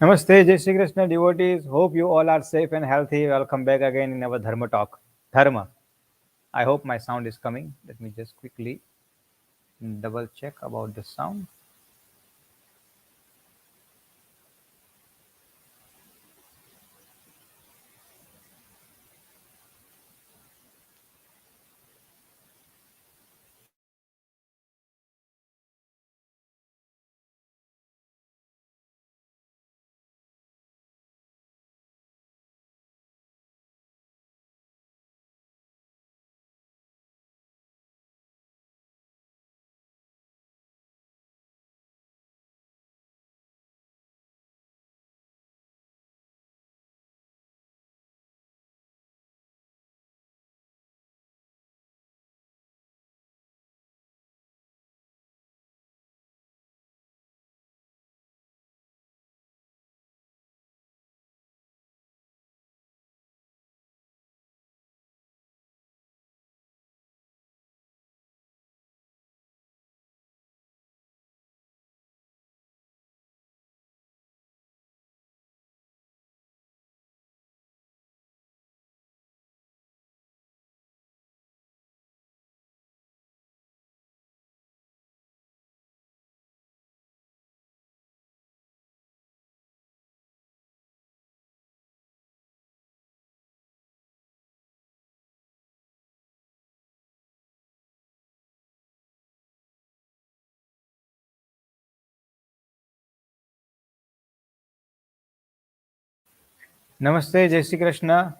Namaste, Jai Shri Krishna devotees. Hope you all are safe and healthy. Welcome back again in our Dharma talk. Dharma. I hope my sound is coming. Let me just quickly double check about the sound. Namaste, Jai Shri Krishna.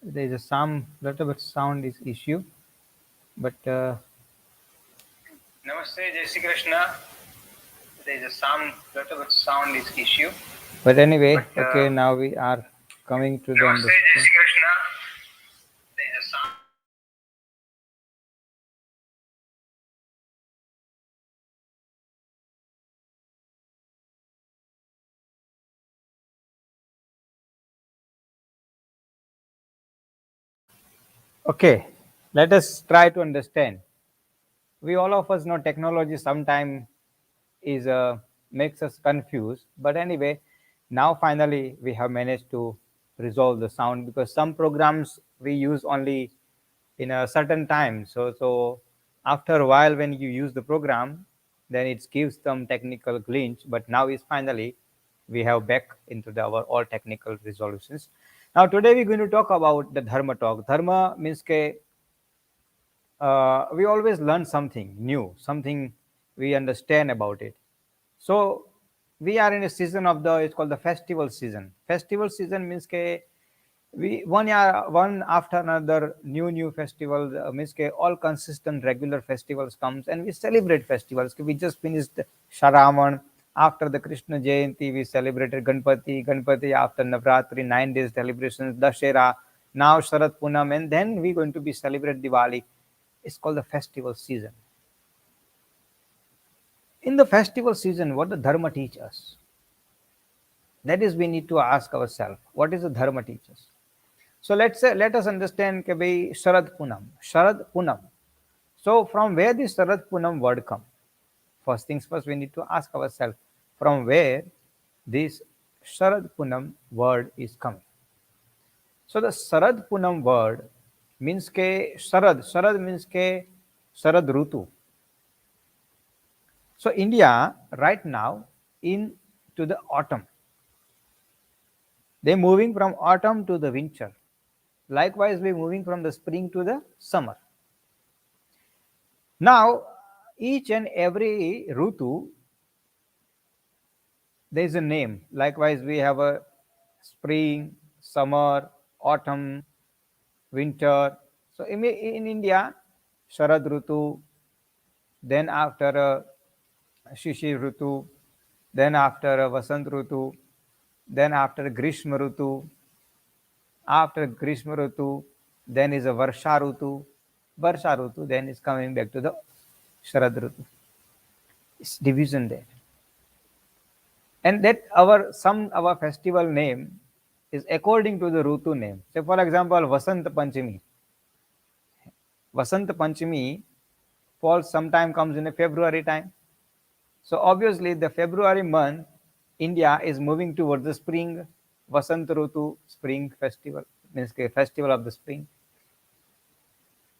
There is a some little bit sound is issue, but Namaste, Jai Shri Krishna. There is a some little bit sound is issue. But anyway, okay, now we are coming to the Namaste, Jai understanding. Shri Krishna. There is a sound. Okay, let us try to understand. We all of us know technology sometimes is makes us confused, but anyway, now finally we have managed to resolve the sound, because some programs we use only in a certain time. So after a while, when you use the program, then it gives some technical glitch. But now is finally we have back into our all technical resolutions. Now today we're going to talk about the Dharma talk. Dharma means ke we always learn something new, something we understand about it. So we are in a season of the, it's called the festival season. Festival season means ke we one year one after another new festival, means ke all consistent regular festivals comes and we celebrate festivals. We just finished Sharavan. After the Krishna Jayanti, we celebrated Ganpati after Navratri, 9 days celebrations, Dashera, now Sharat Punam, and then we're going to be celebrate Diwali. It's called the festival season. In the festival season, what the Dharma teach us? That is, we need to ask ourselves, what is the Dharma teach us? So let us understand ke bhai Sharad Punam. Sharad Punam. So from where this Sharad Punam word come? First things first, we need to ask ourselves from where this Sharad Punam word is coming. So the Sharad Punam word means ke Sharad means ke Sharad Rutu. So India right now into the autumn. They're moving from autumn to the winter. Likewise, we're moving from the spring to the summer. Now, each and every Rutu, there is a name. Likewise, we have a spring, summer, autumn, winter. So in India, Sharad Rutu, then after Shishir Rutu, then after Vasant Rutu, then after Grishma Rutu, after Grishma Rutu, then is a Varsha Rutu. Varsha Rutu, then is coming back to the Sharad Rutu. It's division there. And that our festival name is according to the Rutu name. Say for example, Vasant Panchami. Vasant Panchami falls sometime comes in a February time. So obviously the February month India is moving towards the spring, Vasant Rutu, spring festival, means festival of the spring.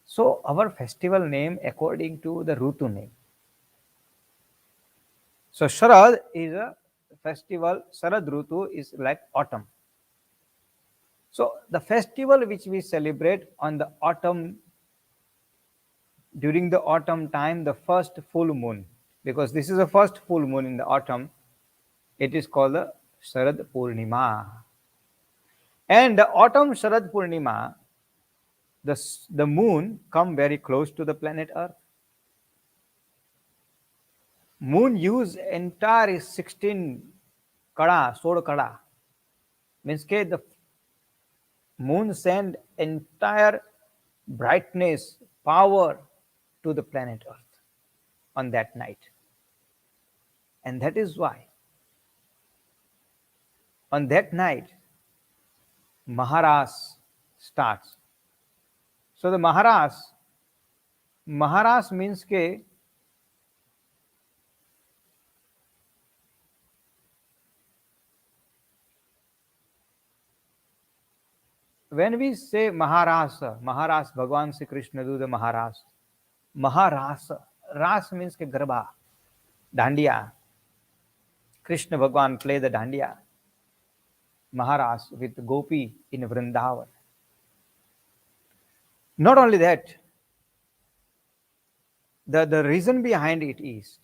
So our festival name according to the Rutu name. So Sharad is a festival, Sharad Rutu is like autumn. So the festival which we celebrate on the autumn, during the autumn time, the first full moon, because this is the first full moon in the autumn, it is called the Sharad Purnima. And the autumn Sharad Purnima, the moon come very close to the planet Earth. Moon use entire 16 kada, 16 kada. Means ke the moon send entire brightness, power to the planet Earth on that night. And that is why on that night Maharas starts. So the Maharas means ke when we say Maharasa, Maharas, Bhagwan Sri Krishna do the Maharas. Maharasa, Ras means ke Garba, Dandiya. Krishna Bhagwan play the Dandiya, Maharas with Gopi in Vrindavan. Not only that, the reason behind it is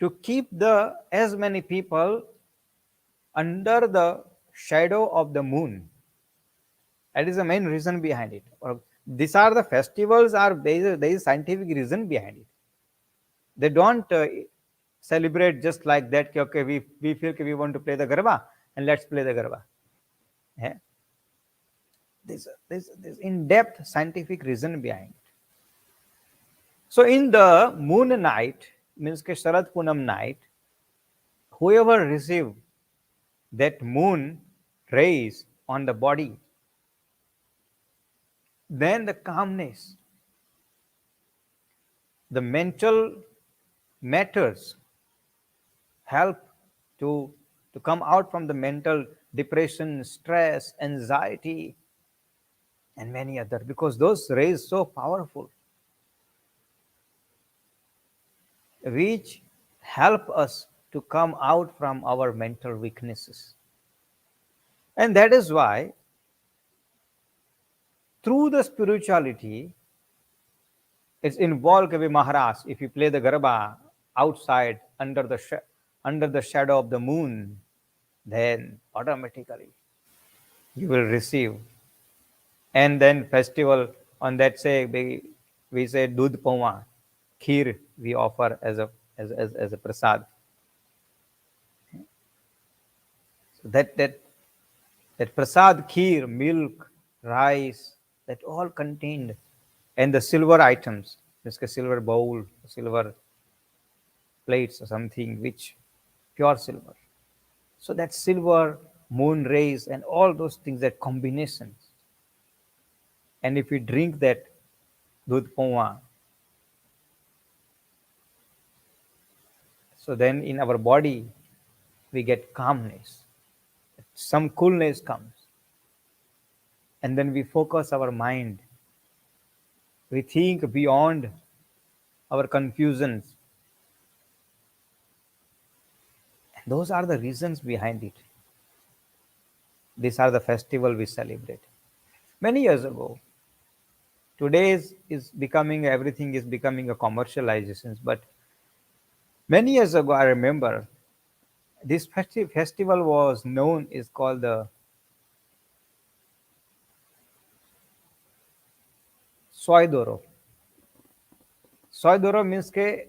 to keep the as many people under the shadow of the moon. That is the main reason behind it. Or these are the festivals, are there is scientific reason behind it. They don't celebrate just like that. Okay, we feel we want to play the garba and let's play the garba. Yeah? There's in-depth scientific reason behind it. So in the moon night, means ke Sharad Punam night, whoever receive that moon rays on the body, then the calmness, the mental matters help to come out from the mental depression, stress, anxiety, and many other, because those rays so powerful, which help us to come out from our mental weaknesses. And that is why through the spirituality, it's involved with Maharaj. If you play the garba outside under the shadow of the moon, then automatically you will receive. And then festival on that, say we say dudh pawa, kheer we offer as a prasad. So that prasad, kheer, milk, rice, that all contained, and the silver items, just a silver bowl, silver plates or something, which pure silver. So that silver, moon rays, and all those things, that combinations. And if we drink that dudh pawa, so then in our body we get calmness, some coolness comes, and then we focus our mind, we think beyond our confusions. And those are the reasons behind it. These are the festival we celebrate. Many years ago, today's is becoming, everything is becoming a commercialization, but many years ago I remember this festival was known, is called the soy doro. Soy doro means ke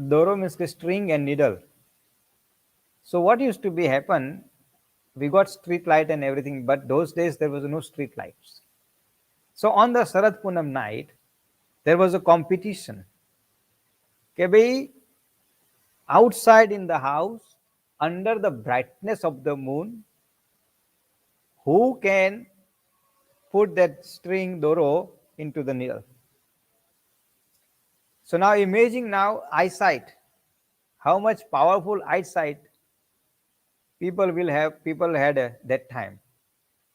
doro means ke string and needle. So what used to be happen, we got street light and everything, but those days there was no street lights. So on the Sharad Punam night, there was a competition. Ke bhai, outside in the house, under the brightness of the moon, who can put that string doro into the needle. So now imagine now eyesight. how much powerful eyesight people had that time.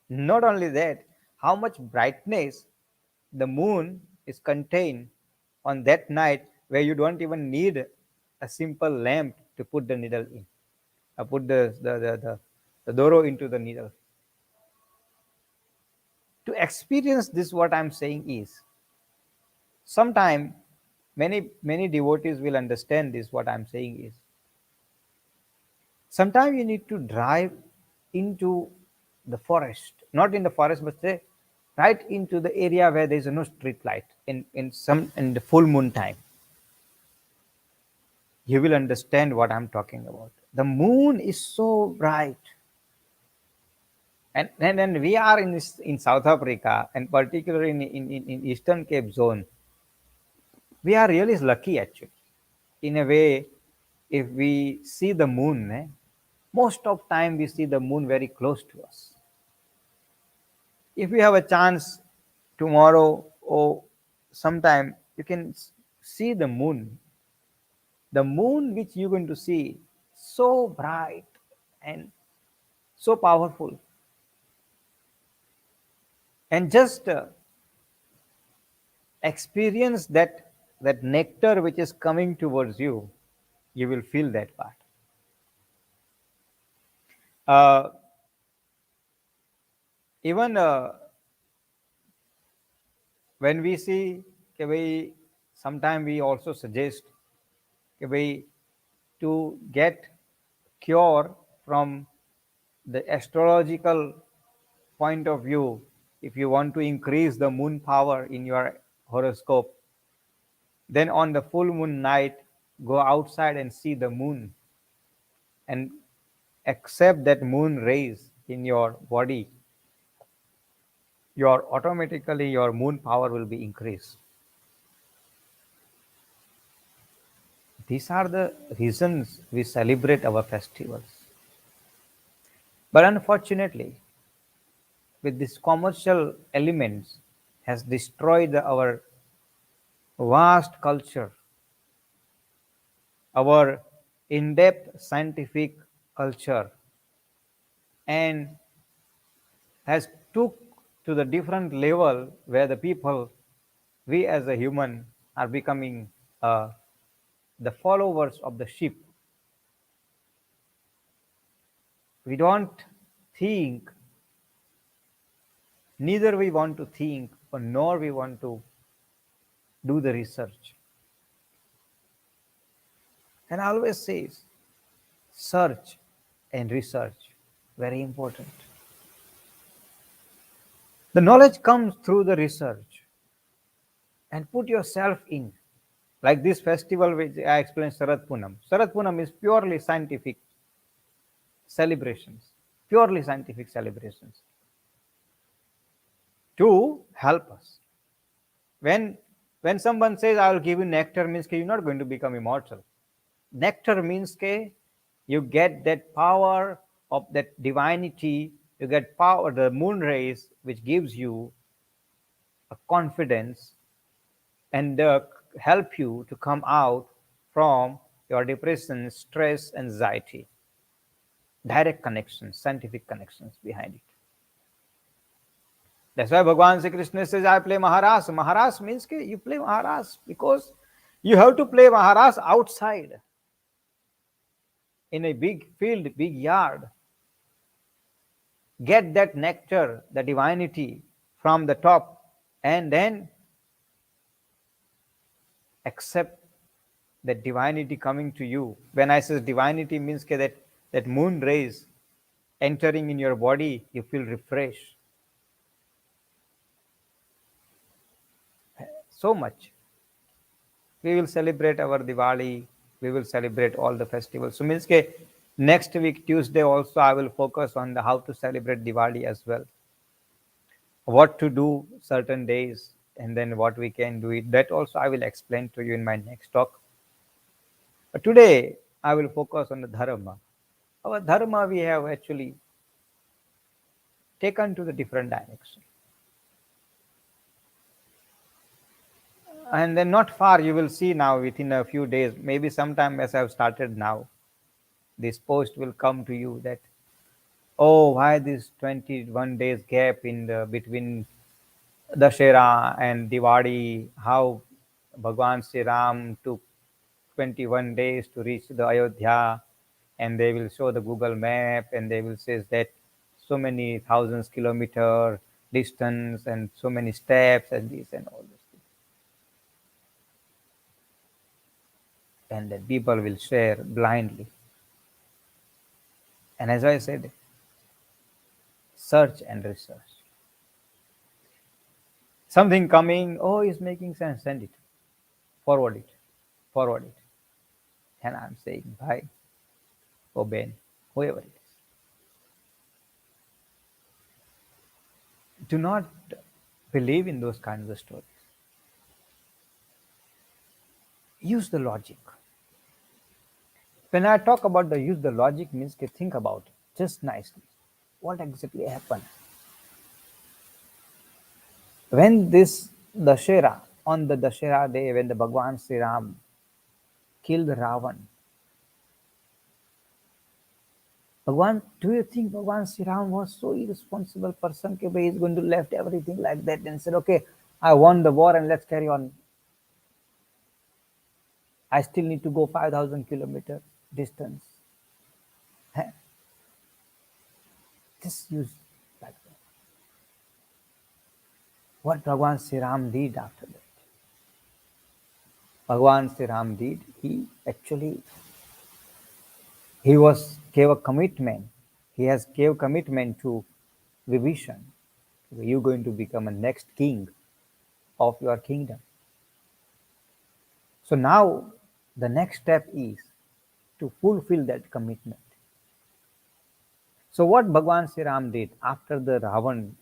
Not only that, how much brightness the moon is contained on that night, where you don't even need a simple lamp to put the needle in, put the doro into the needle. To experience this, what I'm saying is, sometime many devotees will understand this. What I'm saying is, sometimes you need to drive into the forest, not in the forest, but say right into the area where there is no street light in the full moon time. You will understand what I'm talking about. The moon is so bright, and then we are in South Africa, and particularly in Eastern Cape zone. We are really lucky actually. In a way, if we see the moon, most of time we see the moon very close to us. If we have a chance tomorrow or sometime, you can see the moon. The moon which you're going to see, so bright and so powerful. And just experience that nectar which is coming towards you, you will feel that part. Uh, even when we see कि भाई, sometime we also suggest कि भाई, to get cure from the astrological point of view, if you want to increase the moon power in your horoscope, then on the full moon night, go outside and see the moon and accept that moon rays in your body. Your moon power will be increased. These are the reasons we celebrate our festivals. But unfortunately, with these commercial elements, has destroyed our vast culture, our in-depth scientific culture, and has took to the different level where the people, we as a human, are becoming the followers of the sheep. We don't think, neither we want to think, or nor we want to do the research. And I always say, search and research, very important. The knowledge comes through the research, and put yourself in. Like this festival which I explained, Sharad Punam. Sharad Punam is purely scientific celebrations, purely scientific celebrations to help us. When when someone says, I will give you nectar, means you're not going to become immortal. Nectar means you get that power of that divinity, you get power, the moon rays, which gives you a confidence and help you to come out from your depression, stress, anxiety. Direct connections, scientific connections behind it. That's why Bhagwan Sri Krishna says, I play Maharas. Maharas means you play Maharas because you have to play Maharas outside in a big field, big yard. Get that nectar, the divinity from the top, and then accept that divinity coming to you. When I say divinity, means that moon rays entering in your body, you feel refreshed. So much. We will celebrate our Diwali. We will celebrate all the festivals. So means next week, Tuesday also, I will focus on how to celebrate Diwali as well. What to do certain days, and then what we can do it. That also I will explain to you in my next talk. But today, I will focus on the Dharma. Our Dharma we have actually taken to the different direction. And then not far, you will see now within a few days, maybe sometime as I've started now, this post will come to you that, oh, why this 21 days gap in the between Dashera and Diwali, how Bhagwan Sri Ram took 21 days to reach the Ayodhya, and they will show the Google map and they will say that so many thousands kilometer distance and so many steps and this and all this. And then people will share blindly. And as I said, search and research. Something coming, oh, it's making sense, send it, forward it, forward it. And I'm saying, bye, or Ben, whoever it is. Do not believe in those kinds of stories. Use the logic. When I talk about the use the logic means think about it just nicely. What exactly happened? When this Dashera, on the Dashera day, when the Bhagwan Sri Ram killed Ravan, Bhagwan, do you think Bhagwan Sri Ram was so irresponsible person that he is going to left everything like that and said, okay, I won the war and let's carry on. I still need to go 5,000 kilometer distance. Just use like that. What Bhagwan Sri Ram did after that? Bhagwan Sri Ram did, he actually, he was gave a commitment. He has gave commitment to Vibhishan. You're going to become a next king of your kingdom. So now the next step is to fulfill that commitment. So what Bhagwan Sri Ram did after the Ravan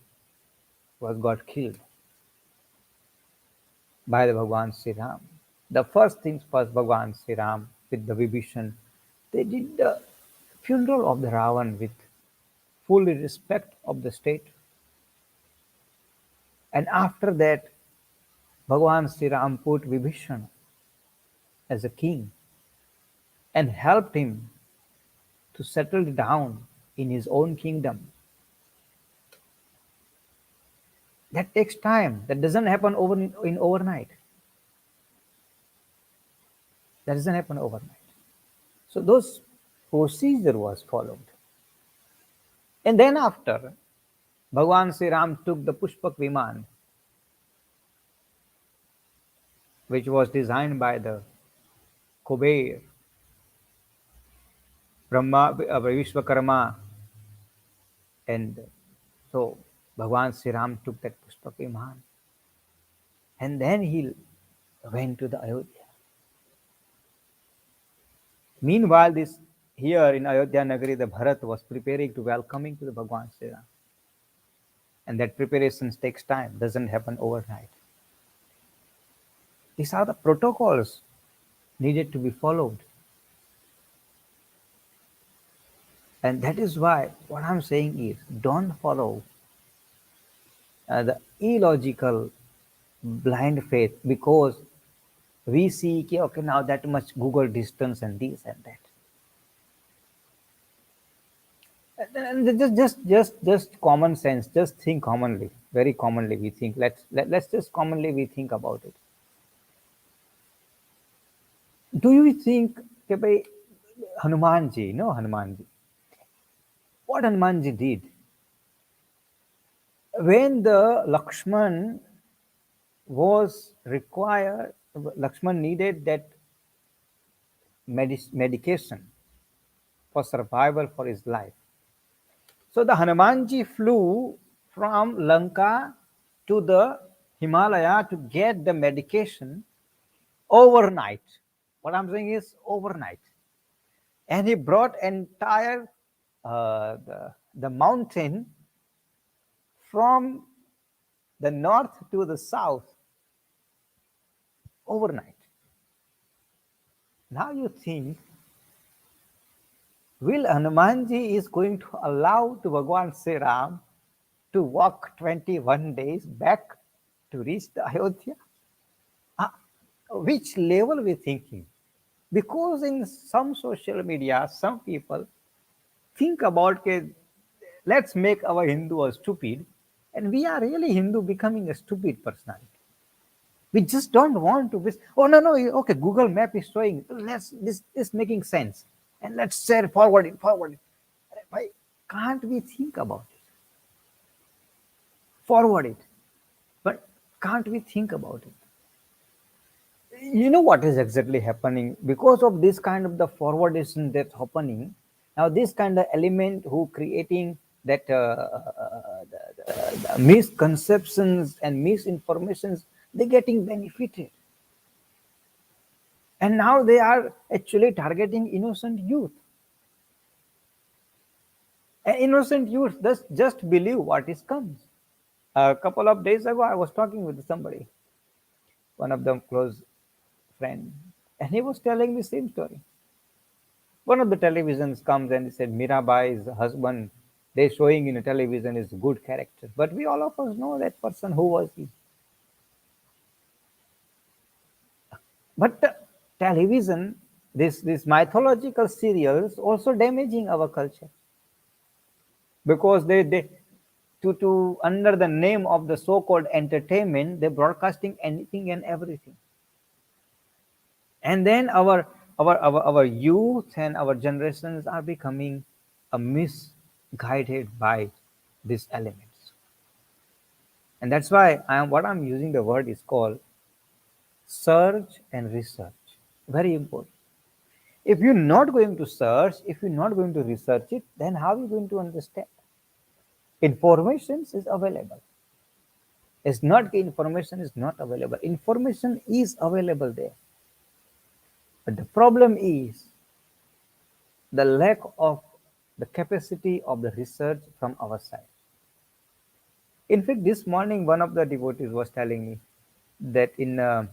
was got killed by the Bhagwan Sri Ram, the first things first, Bhagwan Sri Ram with the Vibhishan, they did the funeral of the Ravan with full respect of the state. And after that, Bhagwan Sri Ram put Vibhishan as a king and helped him to settle down in his own kingdom. That takes time. That doesn't happen overnight. That doesn't happen overnight. So those procedure was followed. And then after, Bhagwan Sri Ram took the Pushpak Viman, which was designed by the Kuber, Brahma, Vishwakarma, and so Bhagwan Sri Ram took that Pushpak Viman, and then he went to the Ayodhya. Meanwhile, this here in Ayodhya Nagari, the Bharat was preparing to welcoming to the Bhagwan Sri Ram. And that preparations takes time, doesn't happen overnight. These are the protocols needed to be followed. And that is why what I'm saying is don't follow the illogical blind faith because we see, okay, now that much Google distance and this and that. And just common sense, just think commonly, very commonly we think. Let's just commonly we think about it. Do you think that Hanumanji, no Hanumanji, what Hanumanji did? When the Lakshman was required, Lakshman needed that medication for survival for his life. So the Hanumanji flew from Lanka to the Himalaya to get the medication overnight. What I'm saying is overnight. And he brought entire the mountain from the north to the south overnight. Now you think, will Hanumanji is going to allow to Bhagwan Sri Ram to walk 21 days back to reach the Ayodhya? which level we thinking. Because in some social media, some people think about, okay, let's make our Hindu a stupid, and we are really Hindu becoming a stupid personality. We just don't want to be. Oh no, no, okay. Google Map is showing. Let's this is making sense, and let's share forward it, forward it. Why can't we think about it? Forward it, but can't we think about it? You know what is exactly happening because of this kind of the forwardation that's happening. Now this kind of element who creating that the misconceptions and misinformations, they're getting benefited, and now they are actually targeting innocent youth. And innocent youth just believe what is comes. A couple of days ago, I was talking with somebody, one of them close friend, and he was telling me same story. One of the televisions comes and he said Mirabai's husband, they showing in a television is good character, but we all of us know that person who was he. But television, this mythological serials also damaging our culture because they to under the name of the so-called entertainment, they're broadcasting anything and everything. And then our youth and our generations are becoming misguided by these elements. And that's why I'm using the word is called search and research. Very important. If you're not going to search, if you're not going to research it, then how are you going to understand? Information is available. It's not information is not available. Information is available there. But the problem is the lack of the capacity of the research from our side. In fact, this morning one of the devotees was telling me that in a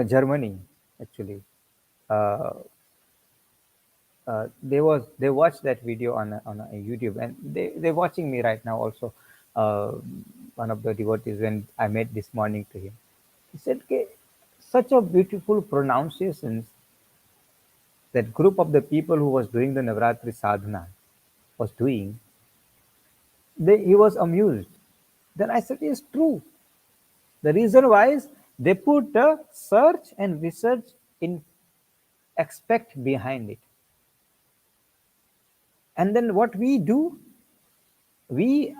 Germany, actually, uh, they watched that video on a YouTube, and they're watching me right now also. Uh, One of the devotees, when I met this morning to him, he said, "Okay, such a beautiful pronunciations that group of the people who was doing the Navratri sadhana was doing." He was amused. Then I said, "It's true. The reason why is they put the search and research in expect behind it. And then what we do, we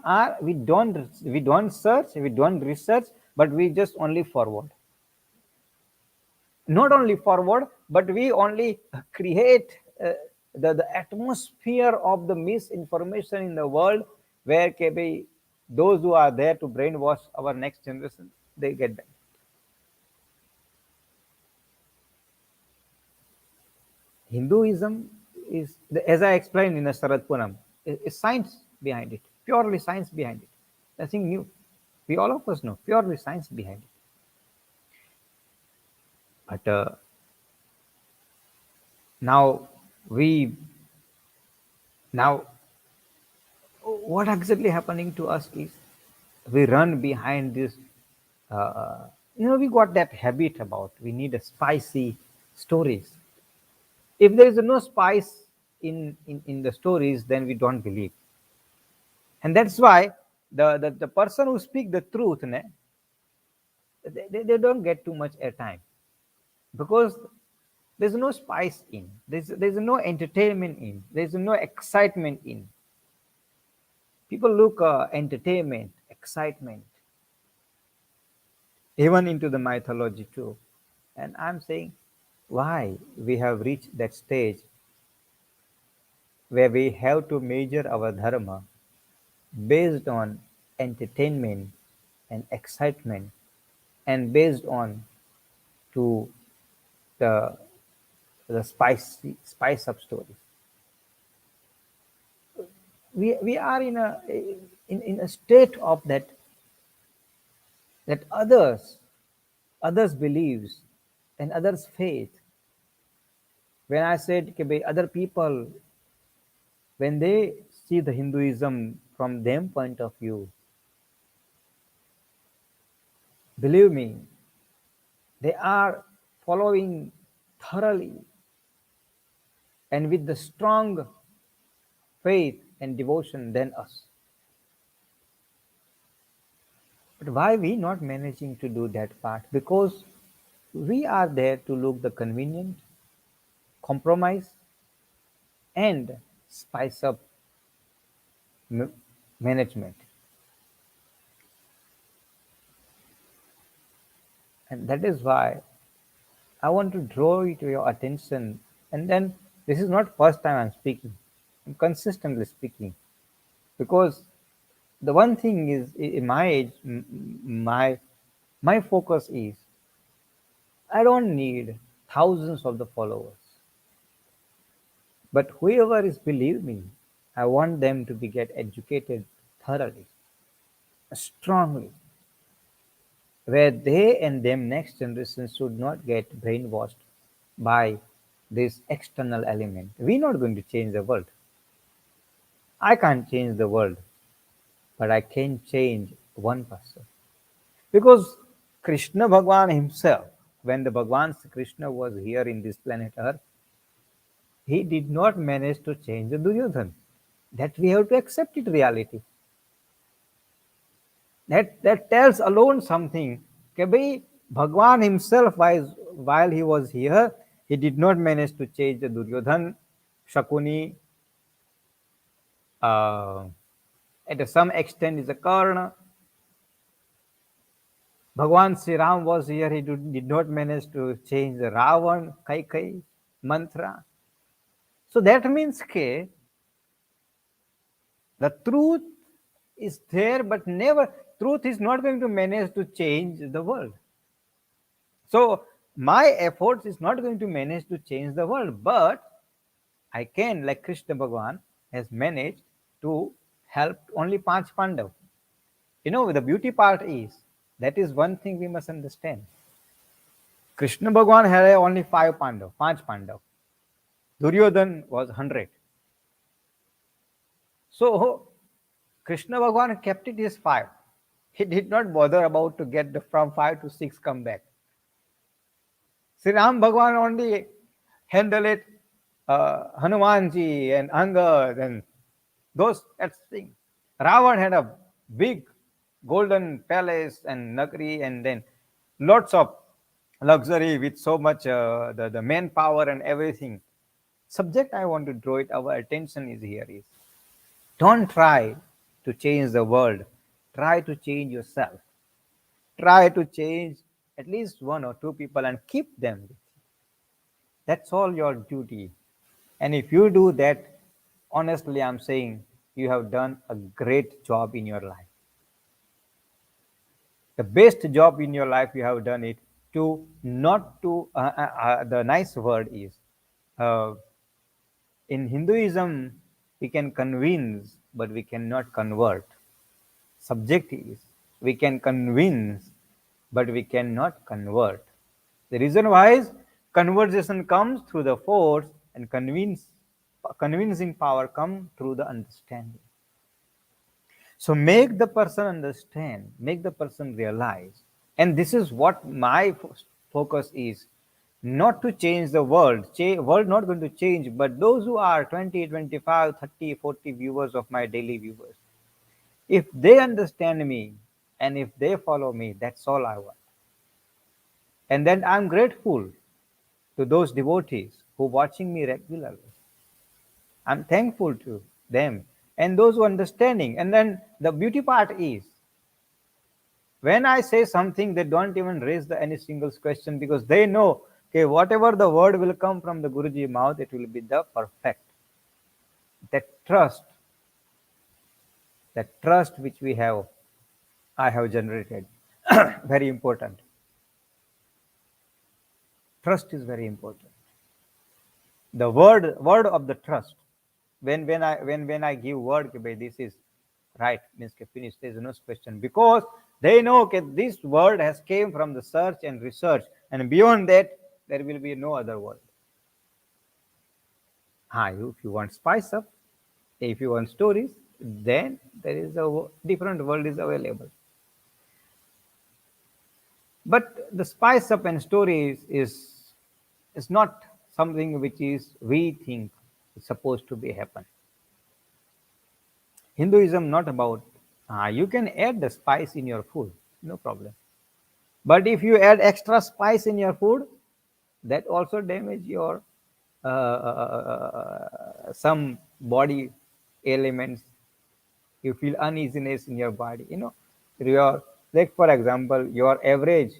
don't search, we don't research, but we just only forward. Not only forward, but we only create the atmosphere of the misinformation in the world where those who are there to brainwash our next generation, they get that. Hinduism is, as I explained in the Sarad Punam, is science behind it, purely science behind it. Nothing new. We all of us know, purely science behind it. But now we now what exactly happening to us is we run behind this. We got that habit about we need a spicy stories. If there is no spice in the stories, then we don't believe. And that's why the person who speak the truth, they don't get too much airtime because there's no spice in, there's no entertainment in, there's no excitement in. People look entertainment, excitement, even into the mythology too. And I'm saying, why we have reached that stage where we have to measure our dharma based on entertainment and excitement, and based on to the spice up stories. We are in a state of that others beliefs and others faith. When I said other people, when they see the Hinduism from them point of view, believe me, They are following thoroughly and with the strong faith and devotion than us. But why we not managing to do that part? Because we are there to look the convenient, compromise, and spice up m- management. And that is why I want to draw it to your attention. And then this is not first time I'm speaking. I'm consistently speaking because the one thing is in my age, my focus is I don't need thousands of the followers, but whoever is believe me, I want them to be get educated thoroughly, strongly, where they and them next generation should not get brainwashed by this external element. We're not going to change the world. I can't change the world, but I can change one person. Because Krishna Bhagwan himself, when the Bhagwan Krishna was here in this planet Earth, he did not manage to change the Duryodhan. That we have to accept it reality. That tells alone something. कि भाई Bhagwan himself, while he was here, he did not manage to change the Duryodhan, Shakuni, uh, at some extent is a Karna. Bhagwan Sri Ram was here, he did not manage to change the Ravan, Kai, mantra. So that means ke the truth is there, but never, truth is not going to manage to change the world. So my efforts is not going to manage to change the world, but I can, like Krishna Bhagwan has managed to help only Panch Pandav. The beauty part is, that is one thing we must understand. Krishna Bhagwan had only 5 Pandav, Panch Pandav. Duryodhan was 100. So Krishna Bhagwan kept it as 5. He did not bother about to get from 5 to 6 come back. Sri Ram Bhagwan only handle it, Hanumanji and Angad and those that thing. Ravan had a big golden palace and Nagri and then lots of luxury with so much the manpower and everything. Subject I want to draw it our attention is here is don't try to change the world. Try to change yourself. Try to change at least one or two people and keep them with you. That's all your duty. And if you do that, honestly, I'm saying you have done a great job in your life. The best job in your life you have done it to not to, the nice word is, uh, in Hinduism, we can convince, but we cannot convert. Subject is, we can convince, but we cannot convert. The reason why is conversation comes through the force and convincing power comes through the understanding. So make the person understand, make the person realize. And this is what my focus is. Not to change the world. World not going to change, but those who are 20, 25, 30, 40 viewers of my daily viewers, if they understand me and if they follow me, that's all I want. And then I'm grateful to those devotees who watching me regularly. I'm thankful to them and those who understanding. And then the beauty part is when I say something, they don't even raise any single question because they know, okay, whatever the word will come from the Guruji mouth, it will be the perfect. That trust, that trust which we have, I have generated, very important. Trust is very important. The word of the trust. When I give word, okay, this is right, means finish. There is no question because they know okay, this word has came from the search and research, and beyond that there will be no other word. If you want spice up, if you want stories, then there is a different world is available. But the spice up and stories is not something which is we think is supposed to be happen. Hinduism not about you can add the spice in your food, no problem. But if you add extra spice in your food, that also damage your some body elements. You feel uneasiness in your body. Your like for example, uh, your average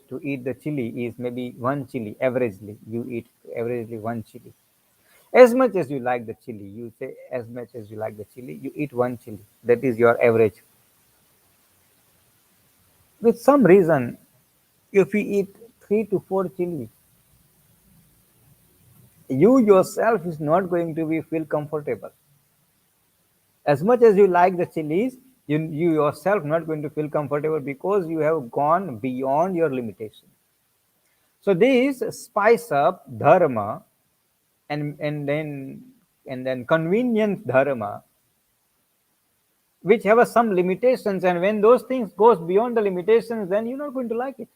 to eat the chili is maybe one chili averagely. You eat averagely one chili. As much as you like the chili, you say as much as you like the chili, you eat one chili. That is your average. With some reason, if you eat 3 to 4 chili, you yourself is not going to be feel comfortable. As much as you like the chilies, you yourself not going to feel comfortable because you have gone beyond your limitation. So this spice up dharma and then convenience dharma, which have some limitations, and when those things goes beyond the limitations, then you're not going to like it.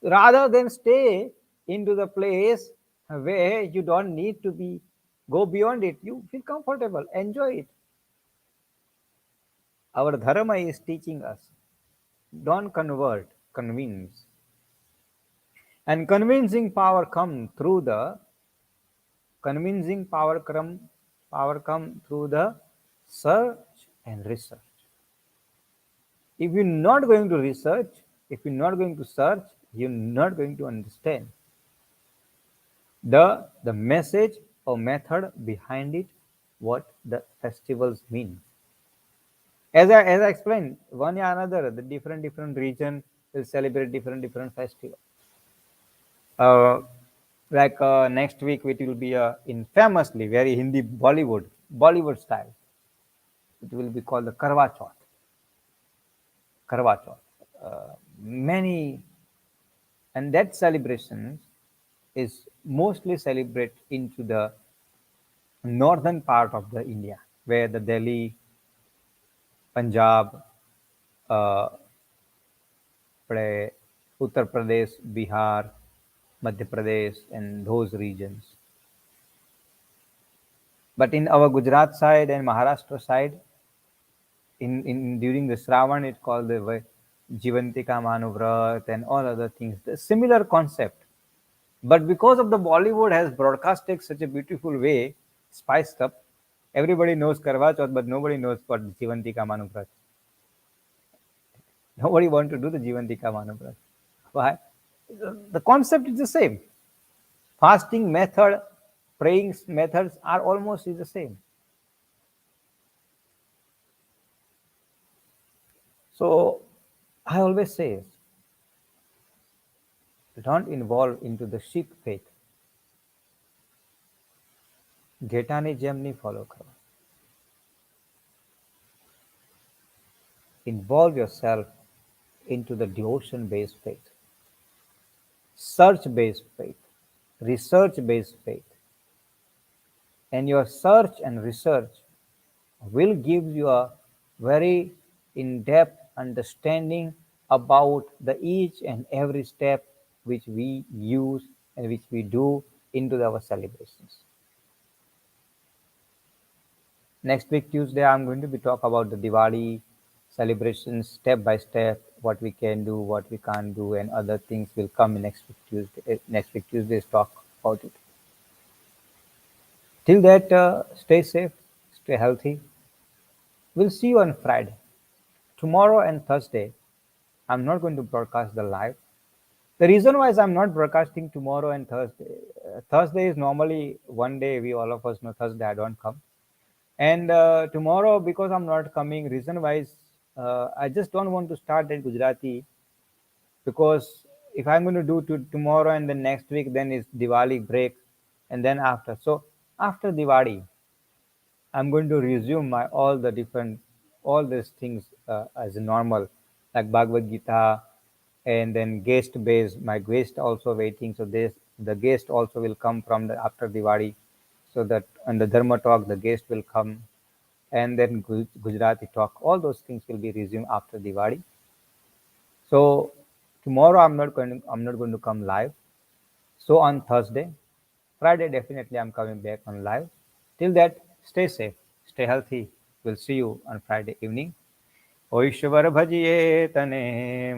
Rather than stay into the place where you don't need to be go beyond it, you feel comfortable, enjoy it. Our dharma is teaching us, don't convert, convince. And convincing power come through the search and research. If you're not going to research, if you're not going to search, you're not going to understand the message or method behind it, what the festivals mean. As I explained, one or another, the different region will celebrate different festivals. Uh, like next week, it will be in famously very Hindi Bollywood style. It will be called the Karwa Chauth. Karwa Chauth. Many and that celebration is mostly celebrated into the northern part of the India, where the Delhi, Punjab, uh, Uttar Pradesh, Bihar, Madhya Pradesh, and those regions. But in our Gujarat side and Maharashtra side, in during the Shravan, it's called the Jivantika Manuvrat and all other things. The similar concept. But because of the Bollywood has broadcasted such a beautiful way, spiced up, everybody knows Karwa Chauth, but nobody knows what Jivantika Manuvrat. Nobody want to do the Jivantika Manuvrat. Why? The concept is the same. Fasting method, praying methods are almost is the same. So I always say, don't involve into the Sikh faith. ઘેટાની જેમ નહીં follow કરો. Involve yourself into the devotion-based faith, search-based faith, research-based faith. And your search and research will give you a very in-depth understanding about the each and every step which we use and which we do into our celebrations. Next week Tuesday, I'm going to be talk about the Diwali celebrations step by step, what we can do, what we can't do, and other things will come next week Tuesday. Next week Tuesday's talk about it. Till that, stay safe, stay healthy. We'll see you on Friday. Tomorrow and Thursday, I'm not going to broadcast the live. The reason why is I'm not broadcasting tomorrow and Thursday. Thursday is normally one day, we all of us know Thursday I don't come. And tomorrow, because I'm not coming, reason wise, I just don't want to start at Gujarati, because if I'm going to do tomorrow and then next week, then it's Diwali break, and then after. So after Diwali, I'm going to resume my all these things as normal, like Bhagavad Gita, and then guest base. My guest also waiting, so the guest also will come from the after Diwali, so that on the Dharma talk the guest will come. and then Gujarati talk. All those things will be resumed after Diwali. So tomorrow I'm not going to come live. So on Thursday, Friday definitely I'm coming back on live. Till that, stay safe, stay healthy. We'll see you on Friday evening. O ઈશ્વર ભજીએ તને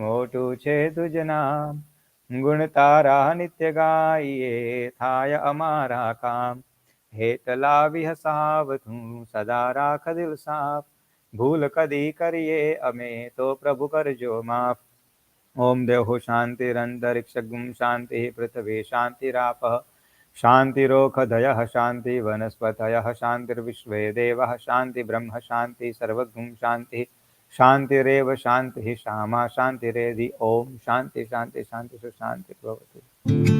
મોટું છે તુજ નામ ગુણ તારા નિત્ય ગાઈએ થાય અમારા કામ હેત લાવી હસાવતું સદા રાખ દિલ સાફ ભૂલ કદી કરીએ અમે તો પ્રભુ કરજો માફ ओम देव शांतिरंतरिक्षगुम शांति पृथ्वी शांतिरापः शांतिरोखधयः शांति वनस्पतयः शांतिर्विश्वे देवः शांति ब्रह्म शांति सर्वगुम शांति शांतिरेव शांति श्यामा शांतिरेधि ओम शांति शांति शांति शांति भवतु।